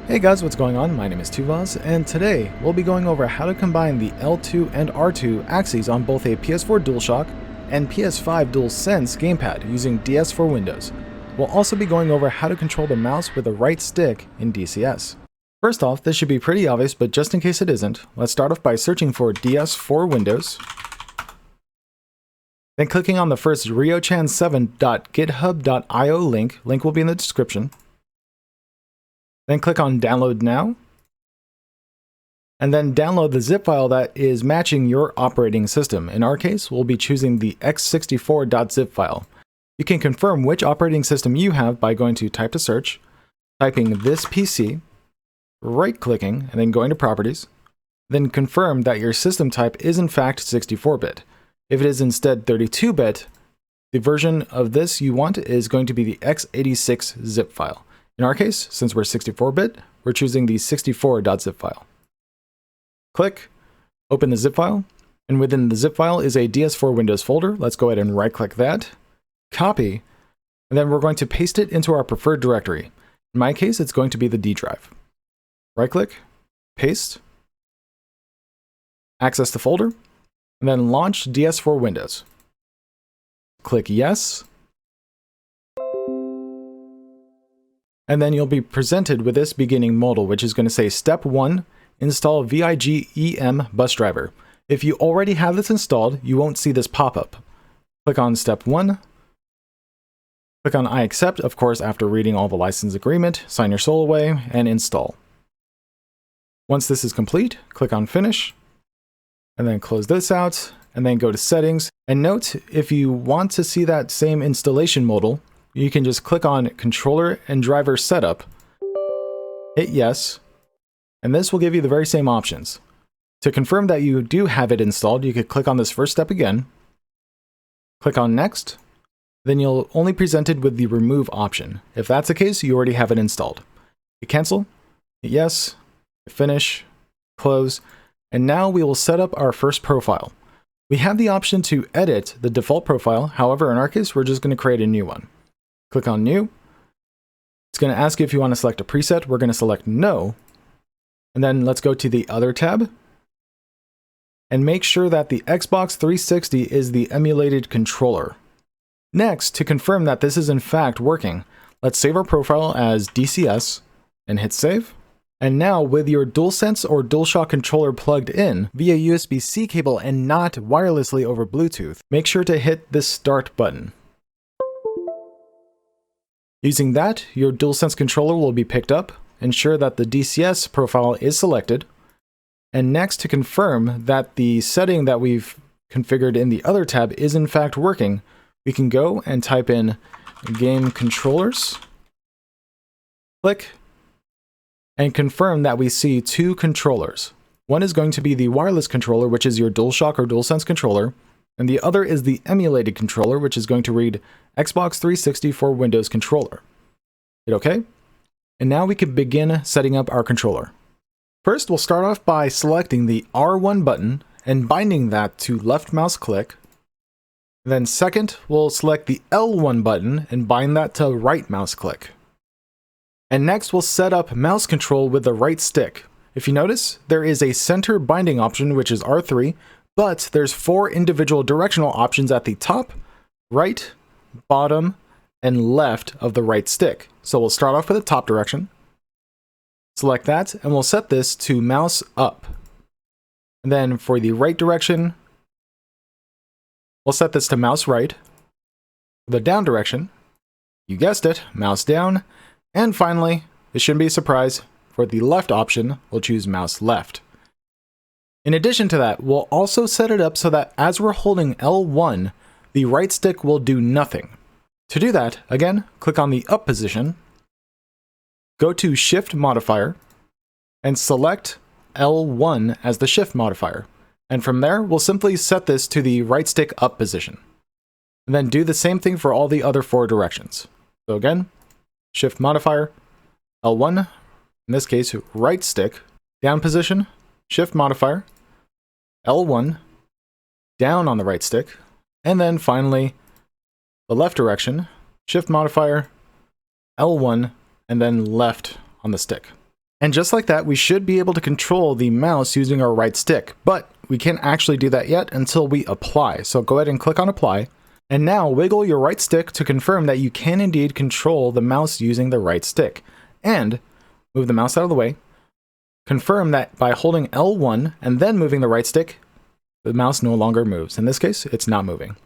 Hey guys, what's going on? My name is Tuvaz, and today we'll be going over how to combine the L2 and R2 axes on both a PS4 DualShock and PS5 DualSense gamepad using DS4Windows. We'll also be going over how to control the mouse with the right stick in DCS. First off, this should be pretty obvious, but just in case it isn't, let's start off by searching for DS4Windows, then clicking on the first riochan7.github.io link will be in the description. Then click on Download Now, and then download the zip file that is matching your operating system. In our case, we'll be choosing the x64.zip file. You can confirm which operating system you have by going to Type to Search, typing this PC, right-clicking, and then going to Properties. Then confirm that your system type is in fact 64-bit. If it is instead 32-bit, the version of this you want is going to be the x86 zip file. In our case, since we're 64-bit, we're choosing the 64.zip file. Click, open the zip file, and within the zip file is a DS4Windows folder. Let's go ahead and right-click that, copy, and then we're going to paste it into our preferred directory. In my case, it's going to be the D drive. Right-click, paste, access the folder, and then launch DS4Windows. Click Yes, and then you'll be presented with this beginning modal, which is going to say Step 1, install VIGEM bus driver. If you already have this installed, you won't see this pop-up. Click on Step 1, click on I accept, of course, after reading all the license agreement, sign your soul away, and install. Once this is complete, click on Finish, and then close this out, and then go to Settings. And note, if you want to see that same installation modal, you can just click on Controller and Driver Setup, hit Yes, and this will give you the very same options. To confirm that you do have it installed, you could click on this first step again, click on Next, then you'll only be presented with the Remove option. If that's the case, you already have it installed. Hit Cancel, hit Yes, hit Finish, close, and now we will set up our first profile. We have the option to edit the default profile, however in our case we're just going to create a new one. Click on New. It's going to ask you if you want to select a preset. We're going to select No. And then let's go to the Other tab. And make sure that the Xbox 360 is the emulated controller. Next, to confirm that this is in fact working, let's save our profile as DCS and hit Save. And now with your DualSense or DualShock controller plugged in via USB-C cable and not wirelessly over Bluetooth, make sure to hit this Start button. Using that, your DualSense controller will be picked up. Ensure that the DCS profile is selected. And next, to confirm that the setting that we've configured in the Other tab is in fact working, we can go and type in Game Controllers, click, and confirm that we see two controllers. One is going to be the wireless controller, which is your DualShock or DualSense controller, and the other is the emulated controller, which is going to read Xbox 360 for Windows controller. Hit OK. And now we can begin setting up our controller. First, we'll start off by selecting the R1 button and binding that to left mouse click. Then second, we'll select the L1 button and bind that to right mouse click. And next, we'll set up mouse control with the right stick. If you notice, there is a center binding option, which is R3, but there's 4 individual directional options at the top, right, bottom, and left of the right stick. So we'll start off with the top direction, select that, and we'll set this to mouse up. And then for the right direction, we'll set this to mouse right. For the down direction, you guessed it, mouse down. And finally, this shouldn't be a surprise, for the left option, we'll choose mouse left. In addition to that, we'll also set it up so that as we're holding L1, the right stick will do nothing. To do that, again, click on the up position, go to Shift modifier, and select L1 as the Shift modifier. And from there, we'll simply set this to the right stick up position. And then do the same thing for all the other 4 directions. So again, Shift modifier, L1, in this case, right stick, down position, Shift modifier, L1, down on the right stick, and then finally, the left direction, Shift modifier, L1, and then left on the stick. And just like that, we should be able to control the mouse using our right stick, but we can't actually do that yet until we apply. So go ahead and click on apply. And now wiggle your right stick to confirm that you can indeed control the mouse using the right stick. And move the mouse out of the way. Confirm that by holding L1 and then moving the right stick, the mouse no longer moves. In this case, it's not moving.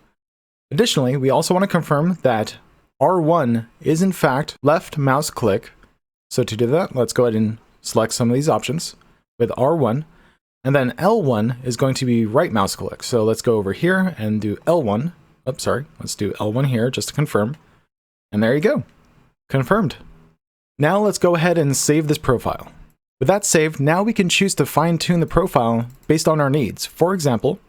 Additionally, we also want to confirm that R1 is in fact left mouse click. So to do that, let's go ahead and select some of these options with R1. And then L1 is going to be right mouse click. So let's go over here and do L1. Oops, sorry. Let's do L1 here just to confirm. And there you go. Confirmed. Now let's go ahead and save this profile. With that saved, now we can choose to fine-tune the profile based on our needs. For example,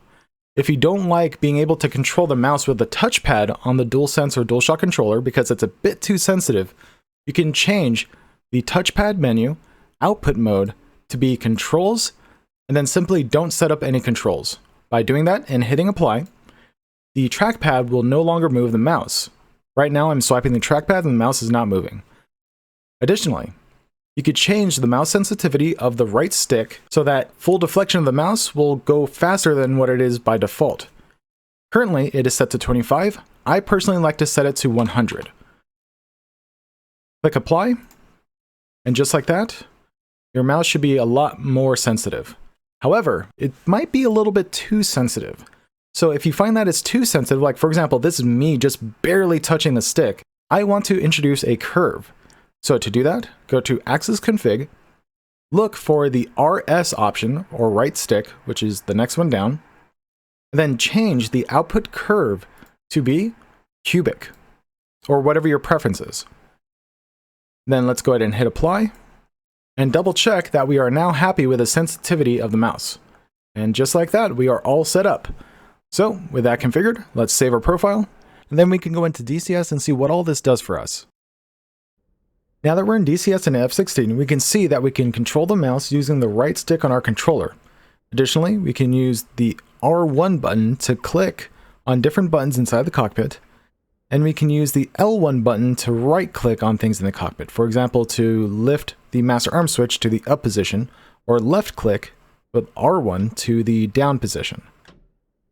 if you don't like being able to control the mouse with the touchpad on the DualSense or DualShock controller because it's a bit too sensitive, you can change the touchpad menu output mode to be controls, and then simply don't set up any controls. By doing that and hitting apply, the trackpad will no longer move the mouse. Right now I'm swiping the trackpad and the mouse is not moving. Additionally, you could change the mouse sensitivity of the right stick so that full deflection of the mouse will go faster than what it is by default. Currently, it is set to 25. I personally like to set it to 100. Click apply, and just like that, your mouse should be a lot more sensitive. However, it might be a little bit too sensitive. So if you find that it's too sensitive, like for example, this is me just barely touching the stick, I want to introduce a curve. So to do that, go to Axis Config, look for the RS option, or right stick, which is the next one down, and then change the output curve to be cubic, or whatever your preference is. Then let's go ahead and hit apply, and double check that we are now happy with the sensitivity of the mouse. And just like that, we are all set up. So with that configured, let's save our profile, and then we can go into DCS and see what all this does for us. Now that we're in DCS and F16, we can see that we can control the mouse using the right stick on our controller. Additionally, we can use the R1 button to click on different buttons inside the cockpit, and we can use the L1 button to right click on things in the cockpit. For example, to lift the master arm switch to the up position, or left click with R1 to the down position.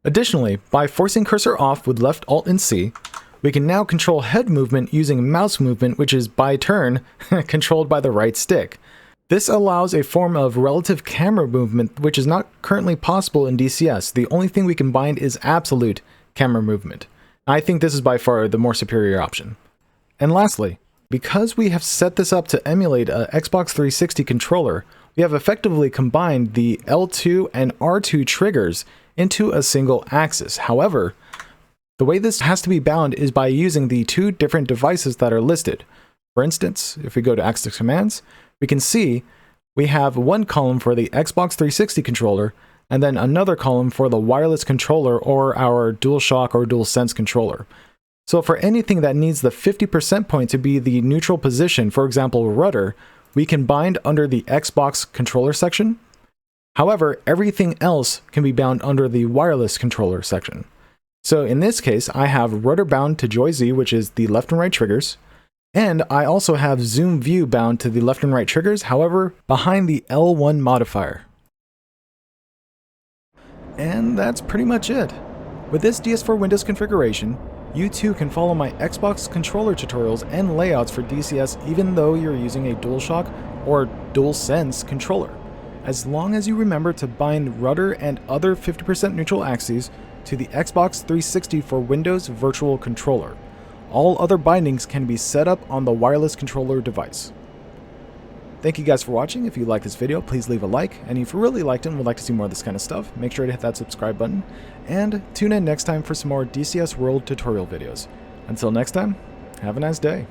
Additionally, by forcing cursor off with left Alt and C, we can now control head movement using mouse movement, which is by turn controlled by the right stick. This allows a form of relative camera movement, which is not currently possible in DCS. The only thing we can bind is absolute camera movement. I think this is by far the more superior option. And lastly, because we have set this up to emulate an Xbox 360 controller, we have effectively combined the L2 and R2 triggers into a single axis. However, the way this has to be bound is by using the two different devices that are listed. For instance, if we go to Axis Commands, we can see we have one column for the Xbox 360 controller, and then another column for the wireless controller or our DualShock or DualSense controller. So for anything that needs the 50% point to be the neutral position, for example rudder, we can bind under the Xbox controller section. However, everything else can be bound under the wireless controller section. So in this case, I have rudder bound to Joy Z, which is the left and right triggers, and I also have zoom view bound to the left and right triggers, however, behind the L1 modifier. And that's pretty much it. With this DS4Windows configuration, you too can follow my Xbox controller tutorials and layouts for DCS even though you're using a DualShock or DualSense controller, as long as you remember to bind rudder and other 50% neutral axes to the Xbox 360 for Windows Virtual Controller. All other bindings can be set up on the wireless controller device. Thank you guys for watching. If you like this video, please leave a like, and if you really liked it and would like to see more of this kind of stuff, make sure to hit that subscribe button, and tune in next time for some more DCS World tutorial videos. Until next time, have a nice day.